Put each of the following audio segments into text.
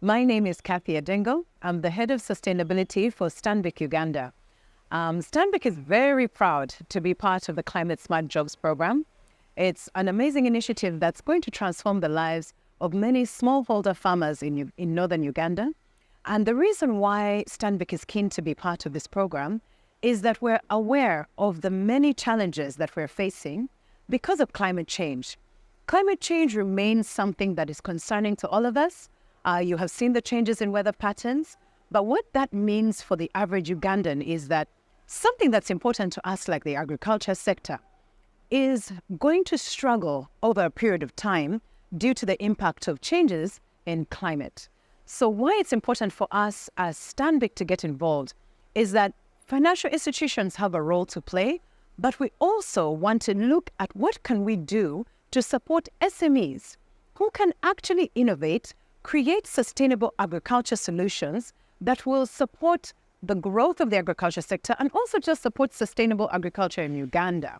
My name is Kathy Adengo. I'm the Head of Sustainability for Stanbic Uganda. Stanbic is very proud to be part of the Climate Smart Jobs program. It's an amazing initiative that's going to transform the lives of many smallholder farmers in Northern Uganda. And the reason why Stanbic is keen to be part of this program is that we're aware of the many challenges that we're facing because of climate change. Climate change remains something that is concerning to all of us. You have seen the changes in weather patterns, but what that means for the average Ugandan is that something that's important to us, like the agriculture sector, is going to struggle over a period of time due to the impact of changes in climate. So why it's important for us as Stanbic to get involved is that financial institutions have a role to play, but we also want to look at what can we do to support SMEs who can actually innovate, create sustainable agriculture solutions that will support the growth of the agriculture sector and also just support sustainable agriculture in Uganda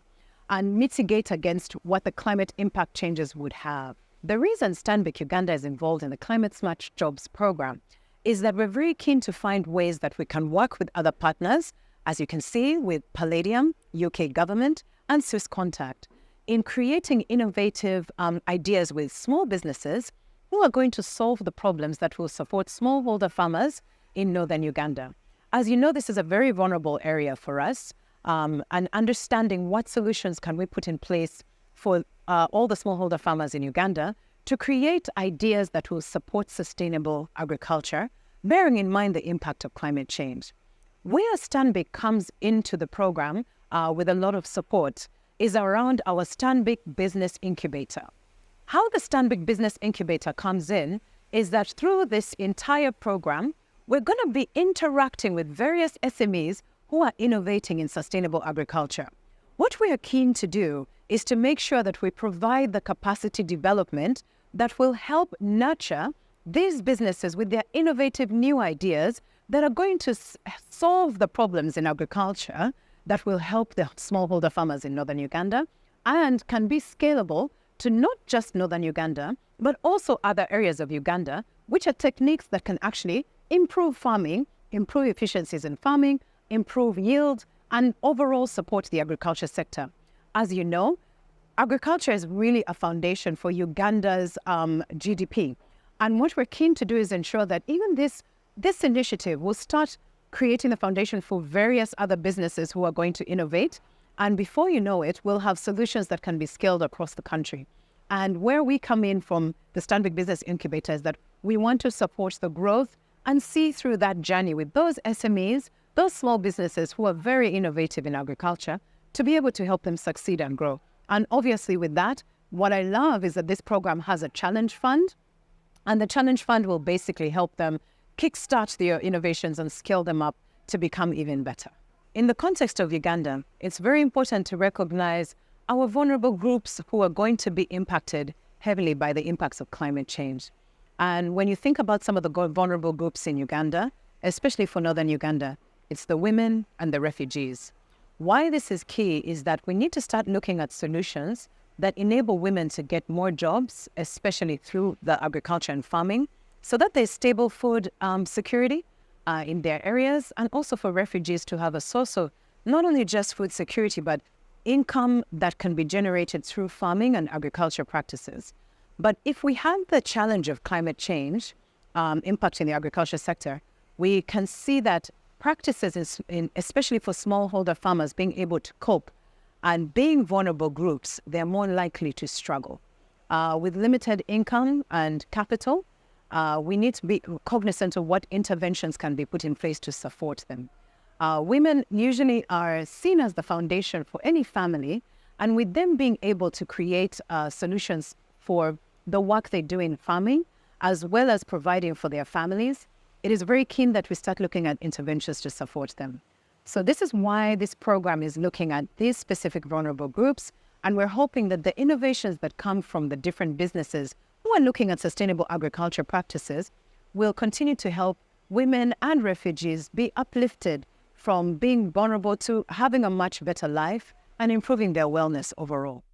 and mitigate against what the climate impact changes would have. The reason Stanbic Uganda is involved in the Climate Smart Jobs program is that we're very keen to find ways that we can work with other partners, as you can see with Palladium, UK government, and Swiss Contact, in creating innovative ideas with small businesses who are going to solve the problems that will support smallholder farmers in Northern Uganda. As you know, this is a very vulnerable area for us, and understanding what solutions can we put in place for all the smallholder farmers in Uganda to create ideas that will support sustainable agriculture, bearing in mind the impact of climate change. Where Stanbic comes into the program with a lot of support is around our Stanbic Business Incubator. How the Stanbic Business Incubator comes in is that through this entire program, we're going to be interacting with various SMEs who are innovating in sustainable agriculture. What we are keen to do is to make sure that we provide the capacity development that will help nurture these businesses with their innovative new ideas that are going to solve the problems in agriculture that will help the smallholder farmers in Northern Uganda and can be scalable to not just Northern Uganda, but also other areas of Uganda, which are techniques that can actually improve farming, improve efficiencies in farming, improve yield, and overall support the agriculture sector. As you know, agriculture is really a foundation for Uganda's GDP. And what we're keen to do is ensure that even this initiative will start creating the foundation for various other businesses who are going to innovate. And before you know it, we'll have solutions that can be scaled across the country. And where we come in from the Stanbic Business Incubator is that we want to support the growth and see through that journey with those SMEs, those small businesses who are very innovative in agriculture, to be able to help them succeed and grow. And obviously with that, what I love is that this program has a challenge fund, and the challenge fund will basically help them kickstart their innovations and scale them up to become even better. In the context of Uganda, it's very important to recognize our vulnerable groups who are going to be impacted heavily by the impacts of climate change. And when you think about some of the vulnerable groups in Uganda, especially for Northern Uganda, it's the women and the refugees. Why this is key is that we need to start looking at solutions that enable women to get more jobs, especially through the agriculture and farming, so that there's stable food security in their areas, and also for refugees to have a source of not only just food security, but income that can be generated through farming and agriculture practices. But if we have the challenge of climate change impacting the agriculture sector, we can see that practices, especially for smallholder farmers, being able to cope and being vulnerable groups, they're more likely to struggle. With limited income and capital, we need to be cognizant of what interventions can be put in place to support them. Women usually are seen as the foundation for any family, and with them being able to create solutions for the work they do in farming, as well as providing for their families, it is very keen that we start looking at interventions to support them. So this is why this program is looking at these specific vulnerable groups, and we're hoping that the innovations that come from the different businesses who are looking at sustainable agriculture practices will continue to help women and refugees be uplifted from being vulnerable to having a much better life and improving their wellness overall.